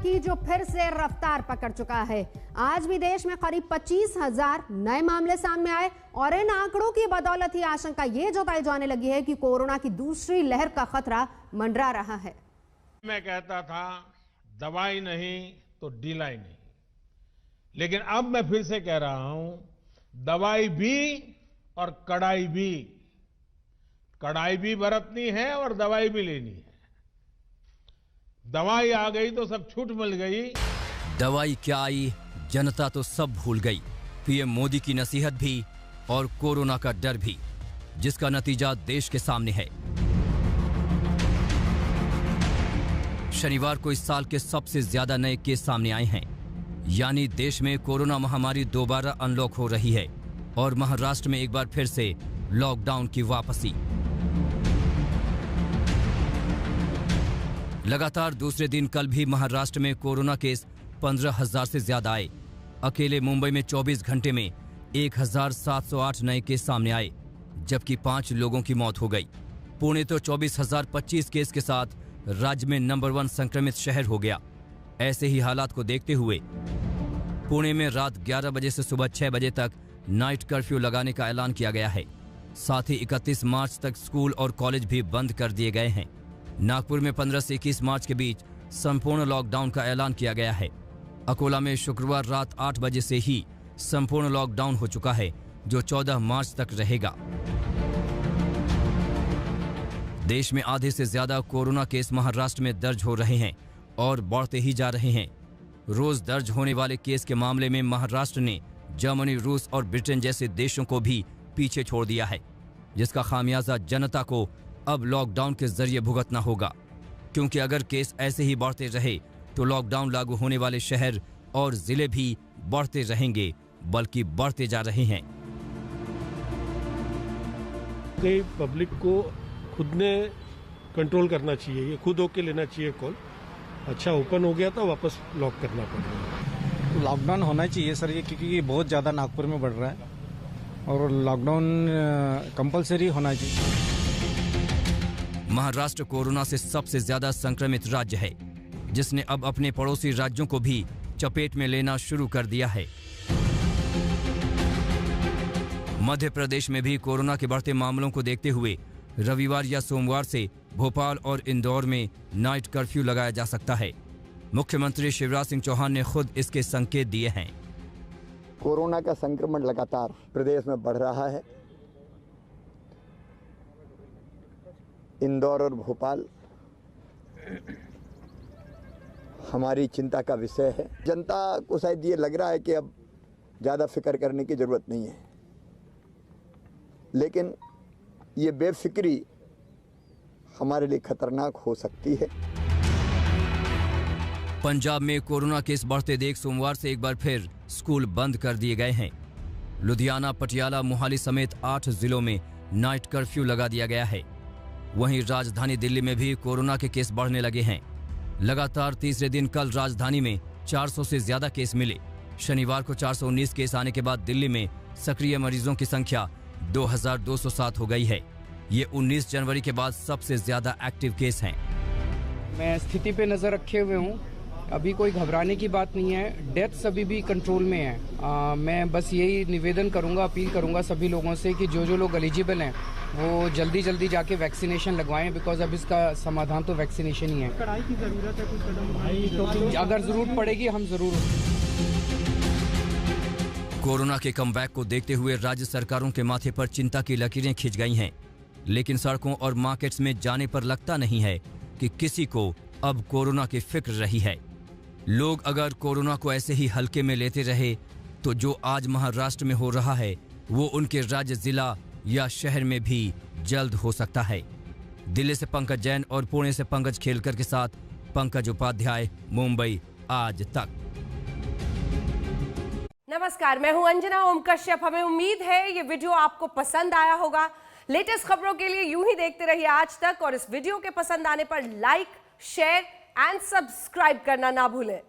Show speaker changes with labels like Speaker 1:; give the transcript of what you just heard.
Speaker 1: की जो फिर से रफ्तार पकड़ चुका है। आज भी देश में करीब 25,000 नए मामले सामने आए और इन आंकड़ों की बदौलत ही आशंका ये जताई जाने लगी है कि कोरोना की दूसरी लहर का खतरा मंडरा रहा है।
Speaker 2: मैं कहता था दवाई नहीं तो ढिलाई नहीं, लेकिन अब मैं फिर से कह रहा हूं दवाई भी और कड़ाई भी। कड़ाई भी बरतनी है और दवाई भी लेनी है। दवाई आ गई तो सब छूट मिल गई।
Speaker 3: दवाई क्या आई, जनता तो सब भूल गई। पीएम मोदी की नसीहत भी और कोरोना का डर भी, जिसका नतीजा देश के सामने है। शनिवार को इस साल के सबसे ज्यादा नए केस सामने आए हैं, यानी देश में कोरोना महामारी दोबारा अनलॉक हो रही है और महाराष्ट्र में एक बार फिर से लॉकडाउन की वापसी। लगातार दूसरे दिन कल भी महाराष्ट्र में कोरोना केस 15,000 से ज्यादा आए। अकेले मुंबई में 24 घंटे में 1,708 नए केस सामने आए, जबकि 5 लोगों की मौत हो गई। पुणे तो 24,025 केस के साथ राज्य में नंबर 1 संक्रमित शहर हो गया। ऐसे ही हालात को देखते हुए पुणे में रात 11 बजे से सुबह 6 बजे तक नाइट कर्फ्यू लगाने का ऐलान किया गया है। साथ ही 31 मार्च तक स्कूल और कॉलेज भी बंद कर दिए गए हैं। नागपुर में 15 से 21 मार्च के बीच संपूर्ण लॉकडाउन का ऐलान किया गया है। अकोला में शुक्रवार रात 8 बजे से ही संपूर्ण लॉकडाउन हो चुका है, जो 14 मार्च तक रहेगा। देश में आधे से ज्यादा कोरोना केस महाराष्ट्र में दर्ज हो रहे हैं और बढ़ते ही जा रहे हैं। रोज दर्ज होने वाले केस के मामले में महाराष्ट्र ने जर्मनी, रूस और ब्रिटेन जैसे देशों को भी पीछे छोड़ दिया है, जिसका खामियाजा जनता को अब लॉकडाउन के जरिए भुगतना होगा, क्योंकि अगर केस ऐसे ही बढ़ते रहे तो लॉकडाउन लागू होने वाले शहर और जिले भी बढ़ते रहेंगे, बल्कि बढ़ते जा रहे हैं।
Speaker 4: कई पब्लिक को खुद ने कंट्रोल करना चाहिए, ये खुद होके लेना चाहिए कॉल। अच्छा ओपन हो गया तो वापस लॉक करना पड़ेगा।
Speaker 5: लॉकडाउन होना चाहिए सर, ये क्योंकि ये बहुत ज़्यादा नागपुर में बढ़ रहा है और लॉकडाउन कंपलसरी होना चाहिए।
Speaker 3: महाराष्ट्र कोरोना से सबसे ज्यादा संक्रमित राज्य है, जिसने अब अपने पड़ोसी राज्यों को भी चपेट में लेना शुरू कर दिया है। मध्य प्रदेश में भी कोरोना के बढ़ते मामलों को देखते हुए रविवार या सोमवार से भोपाल और इंदौर में नाइट कर्फ्यू लगाया जा सकता है। मुख्यमंत्री शिवराज सिंह चौहान ने खुद इसके संकेत दिए हैं।
Speaker 6: कोरोना का संक्रमण लगातार प्रदेश में बढ़ रहा है। इंदौर और भोपाल हमारी चिंता का विषय है। जनता को शायद ये लग रहा है कि अब ज़्यादा फिक्र करने की ज़रूरत नहीं है, लेकिन ये बेफिक्री हमारे लिए खतरनाक हो सकती है।
Speaker 3: पंजाब में कोरोना केस बढ़ते देख सोमवार से एक बार फिर स्कूल बंद कर दिए गए हैं। लुधियाना, पटियाला, मोहाली समेत 8 जिलों में नाइट कर्फ्यू लगा दिया गया है। वहीं राजधानी दिल्ली में भी कोरोना के केस बढ़ने लगे हैं। लगातार तीसरे दिन कल राजधानी में 400 से ज्यादा केस मिले। शनिवार को 419 केस आने के बाद दिल्ली में सक्रिय मरीजों की संख्या 2,207 हो गई है। ये 19 जनवरी के बाद सबसे ज्यादा एक्टिव केस हैं।
Speaker 7: मैं स्थिति पे नजर रखे हुए हूँ, अभी कोई घबराने की बात नहीं है। डेथ्स अभी भी कंट्रोल में है। मैं बस यही निवेदन करूंगा, अपील करूंगा सभी लोगों से कि जो लोग एलिजिबल हैं वो जल्दी जल्दी जाके वैक्सीनेशन लगवाएं, बिकॉज अब इसका समाधान तो वैक्सीनेशन ही है।
Speaker 4: कड़ाई की जरूरत है, कुछ कदम
Speaker 7: अगर जरूरत पड़ेगी हम जरूर।
Speaker 3: कोरोना के कमबैक को देखते हुए राज्य सरकारों के माथे पर चिंता की लकीरें खिंच गई हैं, लेकिन सड़कों और मार्केट्स में जाने पर लगता नहीं है कि किसी को अब कोरोना की फिक्र रही है। लोग अगर कोरोना को ऐसे ही हल्के में लेते रहे तो जो आज महाराष्ट्र में हो रहा है वो उनके राज्य, जिला या शहर में भी जल्द हो सकता है। दिल्ली से पंकज जैन और पुणे से पंकज खेलकर के साथ पंकज उपाध्याय, मुंबई आज तक।
Speaker 8: नमस्कार, मैं हूं अंजना ओम कश्यप। हमें उम्मीद है ये वीडियो आपको पसंद आया होगा। लेटेस्ट खबरों के लिए यूं ही देखते रहिए आज तक और इस वीडियो के पसंद आने पर लाइक, शेयर एंड सब्सक्राइब करना ना भूलें।